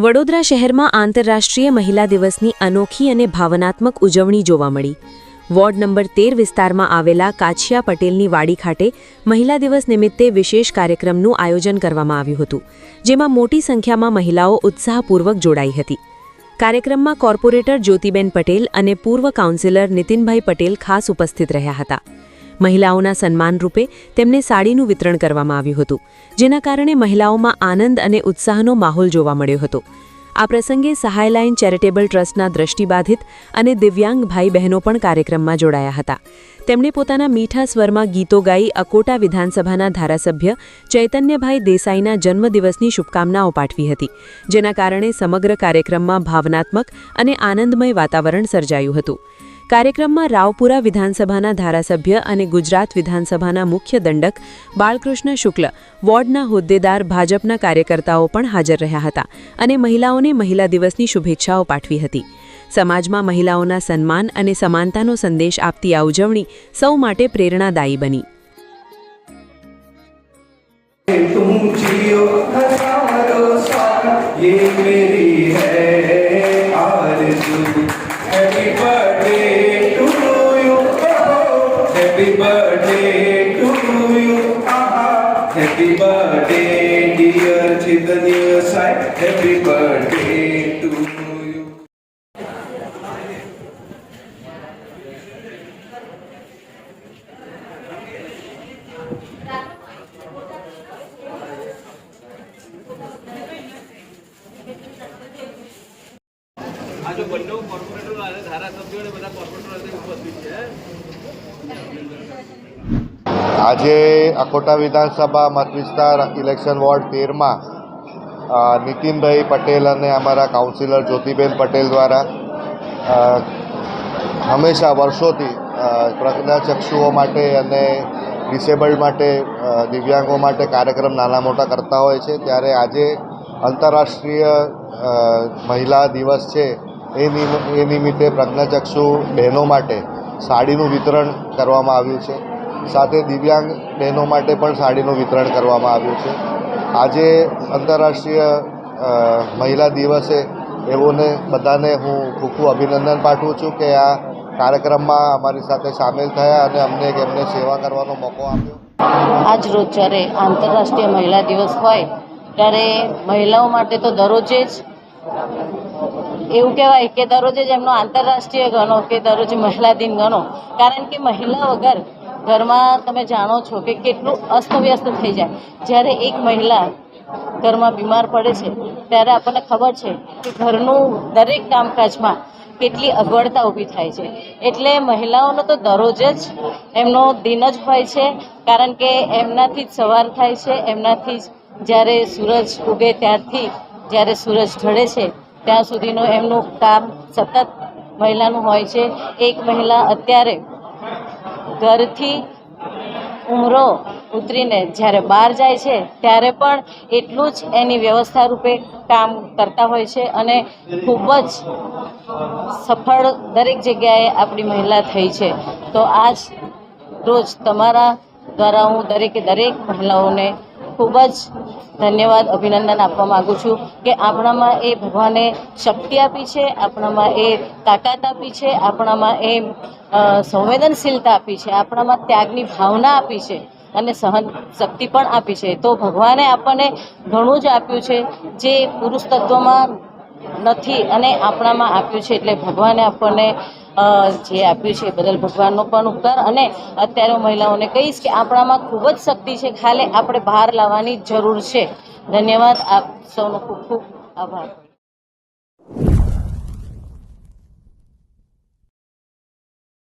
વડોદરા શહેરમાં આંતરરાષ્ટ્રીય મહિલા દિવસની અનોખી અને ભાવનાત્મક ઉજવણી જોવા મળી। વોર્ડ નંબર 13 વિસ્તારમાં આવેલા કાછિયા પટેલની વાડી ખાતે મહિલા દિવસ નિમિત્તે વિશેષ કાર્યક્રમનું આયોજન કરવામાં આવ્યું હતું, જેમાં મોટી સંખ્યામાં મહિલાઓ ઉત્સાહપૂર્વક જોડાઈ હતી। કાર્યક્રમમાં કોર્પોરેટર જ્યોતિબેન પટેલ અને પૂર્વ કાઉન્સિલર નીતિનભાઈ પટેલ ખાસ ઉપસ્થિત રહ્યા હતા। મહિલાઓના સન્માન રૂપે તેમને સાડીનું વિતરણ કરવામાં આવ્યું હતું, જેના કારણે મહિલાઓમાં આનંદ અને ઉત્સાહનો માહોલ જોવા મળ્યો હતો। આ પ્રસંગે સહાયલાઇન ચેરિટેબલ ટ્રસ્ટના દ્રષ્ટિબાધિત અને દિવ્યાંગ ભાઈ બહેનો પણ કાર્યક્રમમાં જોડાયા હતા। તેમણે પોતાના મીઠા સ્વરમાં ગીતો ગાઈ અકોટા વિધાનસભાના ધારાસભ્ય ચૈતન્યભાઈ દેસાઈના જન્મદિવસની શુભકામનાઓ પાઠવી હતી, જેના કારણે સમગ્ર કાર્યક્રમમાં ભાવનાત્મક અને આનંદમય વાતાવરણ સર્જાયું હતું। કાર્યક્રમમાં રાવપુરા વિધાનસભાના ધારાસભ્ય અને ગુજરાત વિધાનસભાના મુખ્ય દંડક બાળકૃષ્ણ શુક્લ, વોર્ડના હોદ્દેદાર, ભાજપના કાર્યકર્તાઓ પણ હાજર રહ્યા હતા અને મહિલાઓને મહિલા દિવસની શુભેચ્છાઓ પાઠવી હતી। સમાજમાં મહિલાઓના સન્માન અને સમાનતાનો સંદેશ આપતી આ ઉજવણી સૌ માટે પ્રેરણાદાયી બની। Happy birthday to you, happy birthday dear Chaitanya Sai, happy birthday to you. आज बन्नो कॉर्पोरेटर वाले धारासभ्यों ने बता कॉर्पोरेटर उपस्थित है। આજે અકોટા વિધાનસભા મત વિસ્તાર ઇલેક્શન વોર્ડ 13માં નીતિનભાઈ પટેલ અને અમારા કાઉન્સિલર જ્યોતિબેન પટેલ દ્વારા હંમેશા વર્ષોથી પ્રજ્ઞાચક્ષુઓ માટે અને ડિસેબલ્ડ માટે, દિવ્યાંગો માટે કાર્યક્રમ નાના મોટા કરતા હોય છે। ત્યારે આજે આંતરરાષ્ટ્રીય મહિલા દિવસ છે, એ નિમિત્તે પ્રજ્ઞાચક્ષુ બહેનો માટે સાડીનું વિતરણ કરવામાં આવ્યું છે। સાથે દિવ્યાંગ બહેનો માટે પણ સાડીનું વિતરણ કરવામાં આવ્યું છે। આજે આંતરરાષ્ટ્રીય મહિલા દિવસે એવોને બધાને હું ખૂબ ખૂબ અભિનંદન પાઠવું છું કે આ કાર્યક્રમમાં અમારી સાથે સામેલ થયા અને અમને એમને સેવા કરવાનો મોકો આપ્યો। આજ રોજ જ્યારે આંતરરાષ્ટ્રીય મહિલા દિવસ હોય ત્યારે મહિલાઓ માટે તો દરરોજે જ એવું કહેવાય કે દરરોજે જ એમનો આંતરરાષ્ટ્રીય ગણો કે દરરોજ મહિલા દિન ગણો, કારણ કે મહિલા વગર ઘરમાં તમે જાણો છો કે કેટલું અસ્તવ્યસ્ત થઈ જાય। જ્યારે એક મહિલા ઘરમાં બીમાર પડે છે ત્યારે આપણને ખબર છે કે ઘરનું દરેક કામકાજમાં કેટલી અગવડતા ઊભી થાય છે। એટલે મહિલાઓનો તો દરરોજ જ એમનો દિન જ હોય છે, કારણ કે એમનાથી જ સવાર થાય છે, એમનાથી જ જ્યારે સૂરજ ઉગે ત્યારથી જ્યારે સૂરજ ઢળે છે ત્યાં સુધીનું એમનું કામ સતત મહિલાનું હોય છે। એક મહિલા અત્યારે ઘરથી ઉમરો ઉતરીને જ્યારે બહાર જાય છે ત્યારે પણ એટલું જ એની વ્યવસ્થા રૂપે કામ કરતા હોય છે અને ખૂબ જ સફળ દરેક જગ્યાએ આપણી મહિલા થઈ છે। તો આજ રોજ તમારા દ્વારા હું દરેક મહિલાઓને ખૂબ જ ધન્યવાદ, અભિનંદન આપવા માગું છું કે આપણામાં એ ભગવાને શક્તિ આપી છે, આપણામાં એ તાકાત આપી છે, આપણામાં એ સંવેદનશીલતા આપી છે, આપણામાં ત્યાગની ભાવના આપી છે અને સહન શક્તિ પણ આપી છે। તો ભગવાને આપણને ઘણું જ આપ્યું છે જે પુરુષ તત્વમાં નથી અને આપણામાં આપ્યું છે। એટલે ભગવાને આપણને જે આપ્યું છે બદલ ભગવાનનો પણ ઉપકાર। અને અત્યારે મહિલાઓને કહીશ કે આપણામાં ખૂબ જ શક્તિ છે, ખાલી આપણે બહાર લાવવાની જરૂર છે। ધન્યવાદ, આપ સૌનો ખૂબ ખૂબ આભાર।